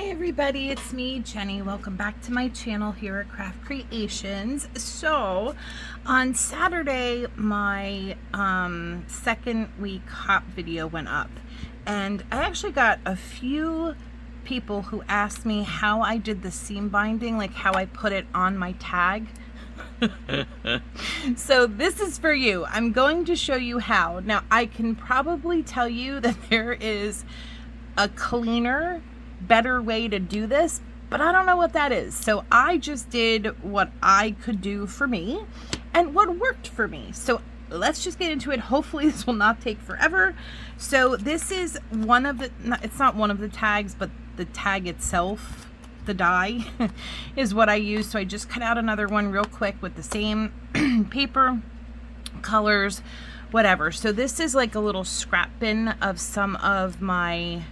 Everybody, it's me, Jenny. Welcome back to my channel here at Craft Creations. So on Saturday, my second week hop video went up, and I actually got a few people who asked me how I did the seam binding, like how I put it on my tag. So this is for you. I'm going to show you how. Now, I can probably tell you that there is a cleaner, better way to do this, but I don't know what that is. So I just did what I could do for me and what worked for me. So let's just get into it. Hopefully this will not take forever. So this is one of the, it's not one of the tags, but the tag itself, the die, is what I use. So I just cut out another one real quick with the same paper, colors, whatever. So this is like a little scrap bin of some of my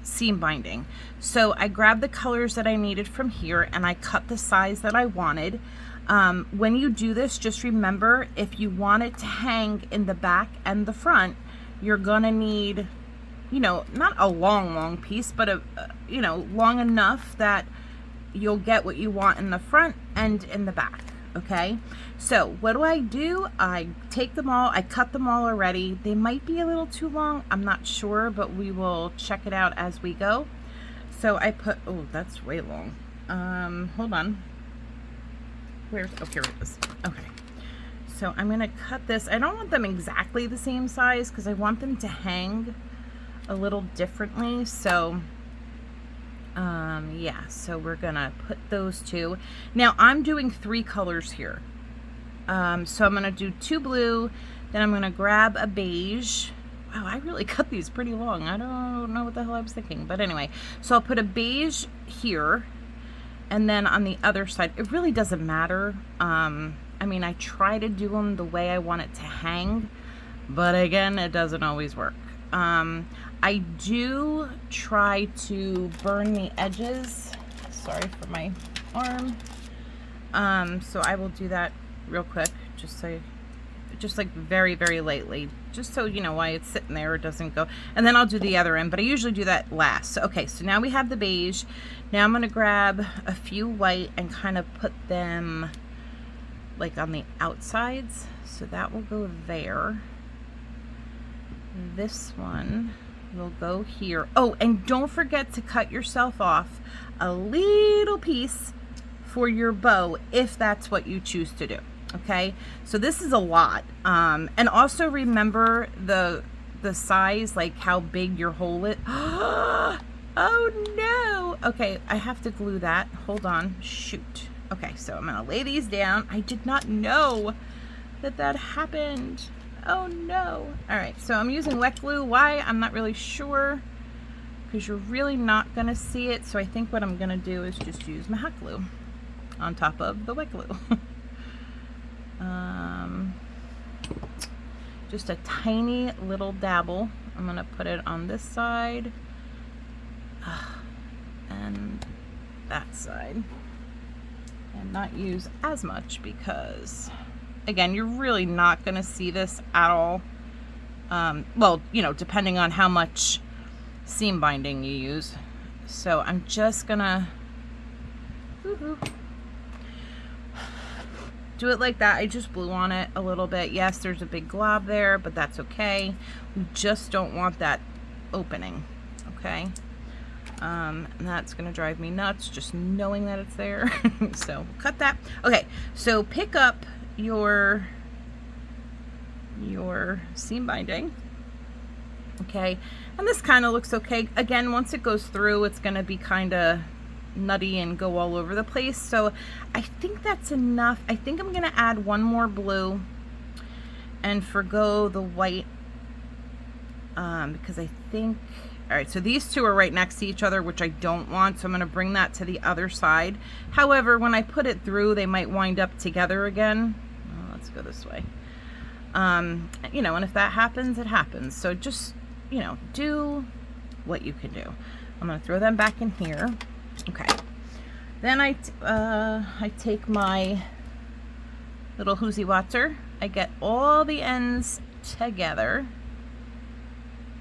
seam binding. So I grabbed the colors that I needed from here and I cut the size that I wanted. When you do this, just remember, if you want it to hang in the back and the front, you're gonna need, you know, not a long piece, but a you know, long enough that you'll get what you want in the front and in the back. Okay, so what do? I take them all, I cut them all already. They might be a little too long, I'm not sure, but we will check it out as we go. So I put, oh, that's way long. Hold on. Where's, oh, here it is. Okay. So I'm gonna cut this. I don't want them exactly the same size because I want them to hang a little differently. So yeah, so we're gonna put those two. Now I'm doing 3 colors here. So I'm gonna do 2 blue, then I'm gonna grab a beige. Wow, I really cut these pretty long. I don't know what the hell I was thinking, but anyway. So I'll put a beige here, and then on the other side, it really doesn't matter. I mean, I try to do them the way I want it to hang, but again, it doesn't always work. I do try to burn the edges. Sorry for my arm. So I will do that real quick, just like very lightly, just so you know why it's sitting there, it doesn't go. And then I'll do the other end, but I usually do that last. So, okay, so now we have the beige. Now I'm gonna grab a few white and kind of put them like on the outsides. So that will go there. This one will go here. Oh, and don't forget to cut yourself off a little piece for your bow if that's what you choose to do. Okay, so this is a lot. And also remember the size, like how big your hole is. Oh no. Okay, I have to glue that. Hold on. Shoot. Okay, so I'm gonna lay these down. I did not know that happened. Oh no. All right, so I'm using wet glue. Why? I'm not really sure, because you're really not gonna see it. So I think what I'm gonna do is just use my hot glue on top of the wet glue. Just a tiny little dabble. I'm gonna put it on this side and that side, and not use as much because, again, you're really not going to see this at all. Well, you know, depending on how much seam binding you use. So I'm just gonna do it like that. I just blew on it a little bit. Yes, there's a big glob there, but that's okay. We just don't want that opening, okay? And that's gonna drive me nuts just knowing that it's there. So cut that. Okay, so pick up your seam binding, okay, and this kind of looks okay. Again, once it goes through, it's gonna be kind of nutty and go all over the place. So I think that's enough. I think I'm gonna add one more blue and forgo the white, because I think, all right, so these two are right next to each other, which I don't want, so I'm gonna bring that to the other side. However, when I put it through, they might wind up together again. Oh, let's go this way. You know, and if that happens, it happens. So just, you know, do what you can do. I'm gonna throw them back in here. Okay, then I take my little Hoosie Watzer. I get all the ends together.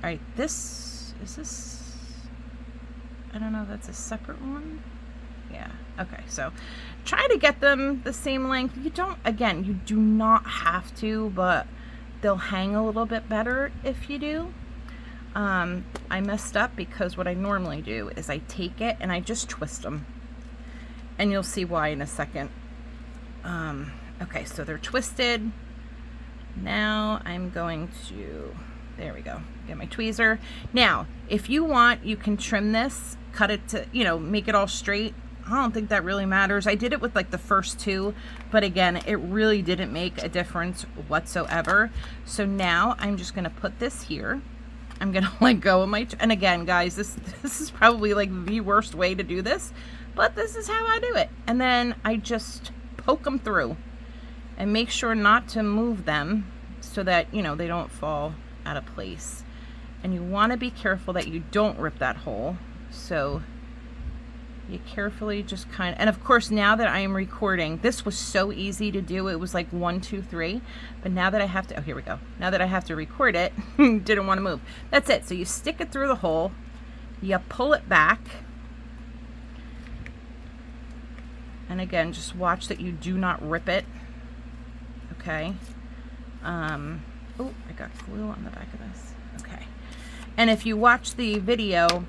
All right, this is this I don't know if that's a separate one. Yeah, okay, so try to get them the same length. You don't, again, you do not have to, but they'll hang a little bit better if you do. I messed up because what I normally do is I take it and I just twist them. And you'll see why in a second. Okay, so they're twisted. Now I'm going to, there we go, get my tweezer. Now, if you want, you can trim this, cut it to, you know, make it all straight. I don't think that really matters. I did it with like the first two, but again, it really didn't make a difference whatsoever. So now I'm just gonna put this here. I'm gonna let go of my, and again, guys, this is probably like the worst way to do this, but this is how I do it. And then I just poke them through and make sure not to move them so that, you know, they don't fall out of place. And you want to be careful that you don't rip that hole. So you carefully just kind of, and of course, now that I am recording, this was so easy to do. It was like 1, 2, 3. But now that I have to, oh, here we go. Now that I have to record it, didn't want to move. That's it. So you stick it through the hole, you pull it back. And again, just watch that you do not rip it. Okay. Oh, I got glue on the back of this. Okay. And if you watch the video,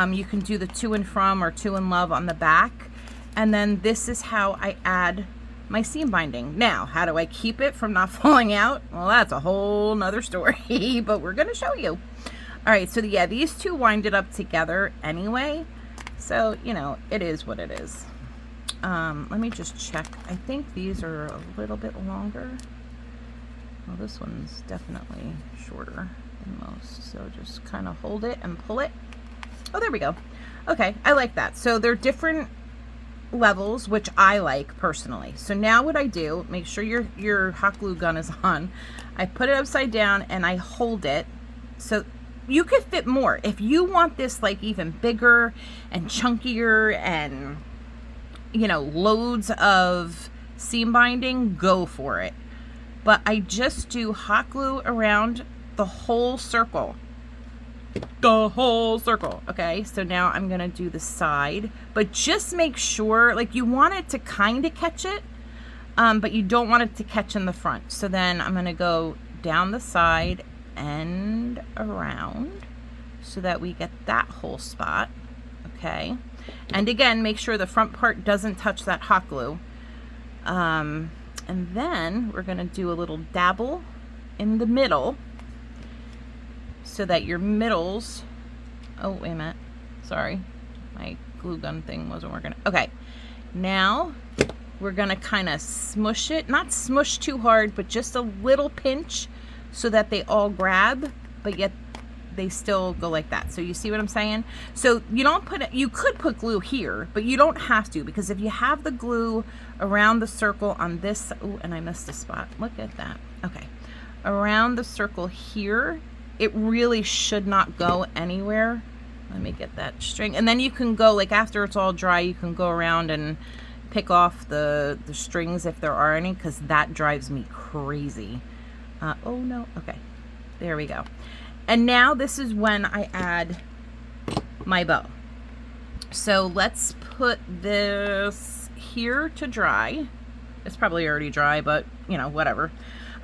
you can do the to and from or to and love on the back. And then this is how I add my seam binding. Now, how do I keep it from not falling out? Well, that's a whole nother story, but we're going to show you. All right. So yeah, these two winded up together anyway. So, you know, it is what it is. Let me just check. I think these are a little bit longer. Well, this one's definitely shorter than most. So just kind of hold it and pull it. Oh, there we go. Okay, I like that. So they're different levels, which I like personally. So now what I do, make sure your hot glue gun is on. I put it upside down and I hold it. So you could fit more. If you want this like even bigger and chunkier and, you know, loads of seam binding, go for it. But I just do hot glue around the whole circle. The whole circle. Okay, so now I'm gonna do the side, but just make sure, like, you want it to kind of catch it, but you don't want it to catch in the front. So then I'm gonna go down the side and around so that we get that whole spot. Okay. And again, make sure the front part doesn't touch that hot glue. And then we're going to do a little dabble in the middle so that your middles, oh, wait a minute. Sorry. My glue gun thing wasn't working. Okay. Now we're going to kind of smush it, not smush too hard, but just a little pinch so that they all grab, but yet they still go like that. So you see what I'm saying? So you don't put it, you could put glue here, but you don't have to, because if you have the glue around the circle on this, oh, and I missed a spot. Look at that. Okay. Around the circle here, it really should not go anywhere. Let me get that string. And then you can go, like, after it's all dry, you can go around and pick off the strings if there are any, because that drives me crazy. Oh no. Okay. There we go. And now this is when I add my bow. So let's put this here to dry. It's probably already dry, but you know, whatever.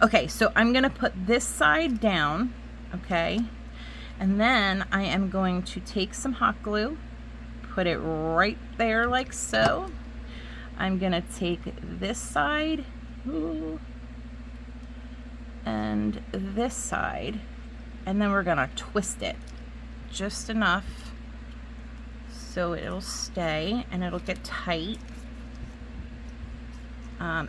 Okay, so I'm gonna put this side down, okay? And then I am going to take some hot glue, put it right there like so. I'm gonna take this side, ooh, and this side, and then we're gonna twist it just enough so it'll stay and it'll get tight.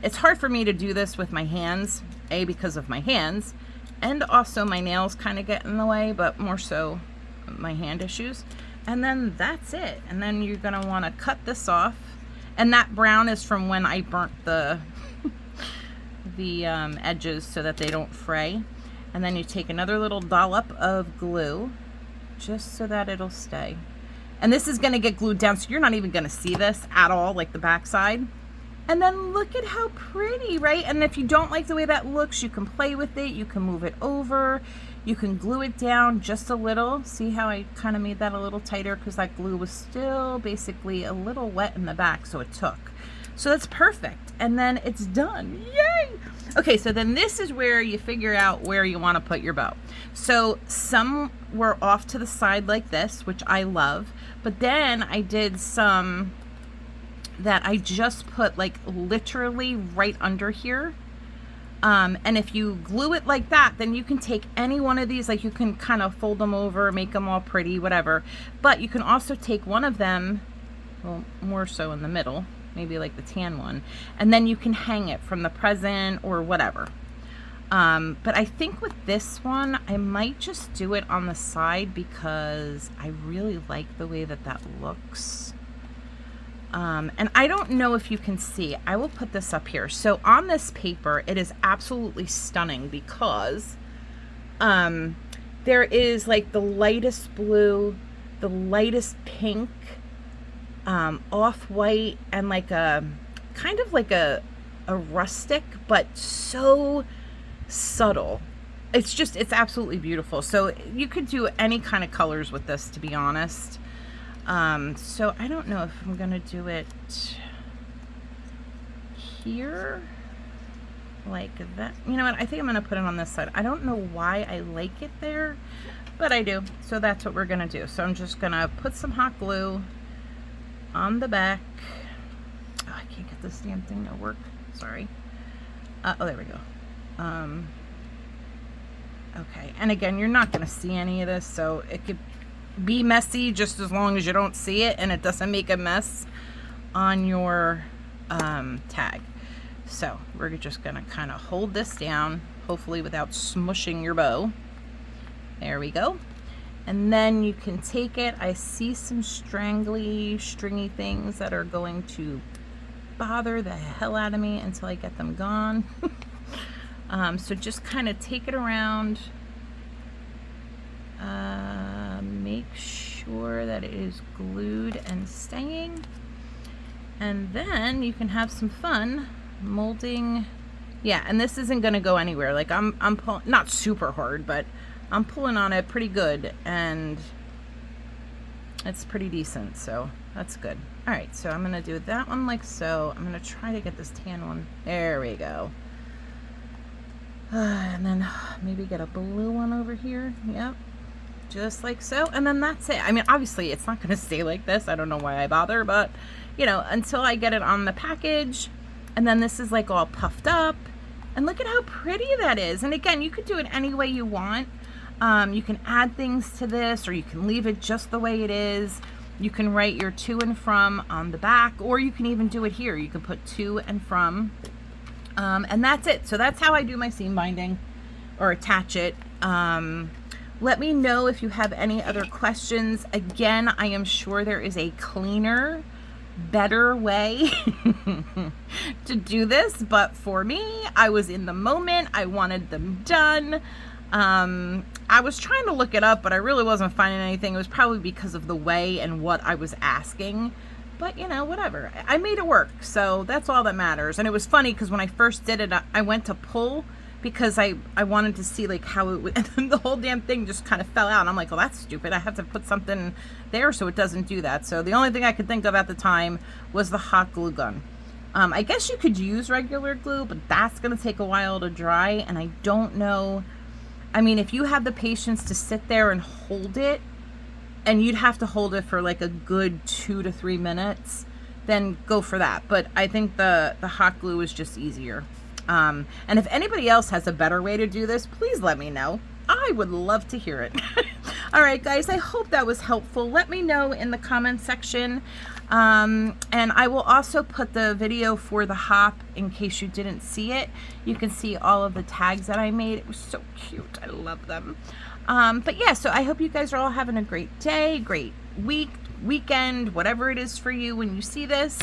It's hard for me to do this with my hands, A, because of my hands, and also my nails kind of get in the way, but more so my hand issues. And then that's it. And then you're gonna wanna cut this off. And that brown is from when I burnt the edges so that they don't fray. And then you take another little dollop of glue just so that it'll stay. And this is gonna get glued down, so you're not even gonna see this at all, like the back side. And then look at how pretty, right? And if you don't like the way that looks, you can play with it, you can move it over, You can glue it down just a little. See how I kind of made that a little tighter because that glue was still basically a little wet in the back, so it took. So that's perfect. And then it's done. Yay! Okay, so then this is where you figure out where you want to put your bow. So some were off to the side like this, which I love. But then I did some that I just put like literally right under here. And if you glue it like that, then you can take any one of these, like you can kind of fold them over, make them all pretty, whatever. But you can also take one of them, well, more so in the middle, maybe like the tan one, and then you can hang it from the present or whatever. But I think with this one, I might just do it on the side because I really like the way that that looks. And I don't know if you can see, I will put this up here. So on this paper, it is absolutely stunning because there is like the lightest blue, the lightest pink, off-white, and like a kind of like a rustic, but so subtle. It's absolutely beautiful. So you could do any kind of colors with this, to be honest. So I don't know if I'm gonna do it here like that. You know what, I think I'm gonna put it on this side. I don't know why I like it there, but I do. So that's what we're gonna do. So I'm just gonna put some hot glue on the back. Oh, I can't get this damn thing to work. Sorry. Oh, there we go. Okay, and again, you're not gonna see any of this, so it could be messy just as long as you don't see it and it doesn't make a mess on your tag. So we're just gonna kind of hold this down, hopefully without smushing your bow. There we go. And then you can take it. I see some stringy things that are going to bother the hell out of me until I get them gone. So just kind of take it around. Make sure that it is glued and staying. And then you can have some fun molding. Yeah, and this isn't going to go anywhere. Like I'm pulling, not super hard, but I'm pulling on it pretty good, and it's pretty decent, so that's good. All right, so I'm gonna do that one like so. I'm gonna try to get this tan one. There we go. And then maybe get a blue one over here. Yep, just like so. And then that's it. I mean, obviously it's not gonna stay like this. I don't know why I bother, but you know, until I get it on the package. And then this is like all puffed up, and look at how pretty that is. And again, you could do it any way you want. You can add things to this, or you can leave it just the way it is. You can write your to and from on the back, or you can even do it here. You can put to and from, and that's it. So that's how I do my seam binding or attach it. Let me know if you have any other questions. Again, I am sure there is a cleaner, better way to do this, but for me, I was in the moment. I wanted them done. I was trying to look it up, but I really wasn't finding anything. It was probably because of the way and what I was asking, but you know, whatever. I made it work, so that's all that matters. And it was funny because when I first did it, I went to pull because I wanted to see like how it would, and then the whole damn thing just kind of fell out. And I'm like, well, that's stupid. I have to put something there so it doesn't do that. So the only thing I could think of at the time was the hot glue gun. I guess you could use regular glue, but that's going to take a while to dry, and I don't know. I mean, if you have the patience to sit there and hold it, and you'd have to hold it for like a good 2 to 3 minutes, then go for that. But I think the hot glue is just easier. And if anybody else has a better way to do this, please let me know. I would love to hear it. All right, guys, I hope that was helpful. Let me know in the comment section. And I will also put the video for the hop in case you didn't see it. You can see all of the tags that I made. It was so cute. I love them. But yeah, so I hope you guys are all having a great day, great week, weekend, whatever it is for you when you see this.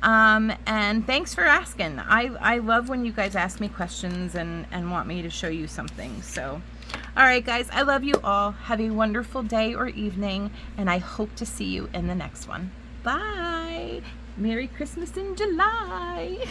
And thanks for asking. I love when you guys ask me questions and want me to show you something. So, all right, guys, I love you all. Have a wonderful day or evening, and I hope to see you in the next one. Bye. Merry Christmas in July.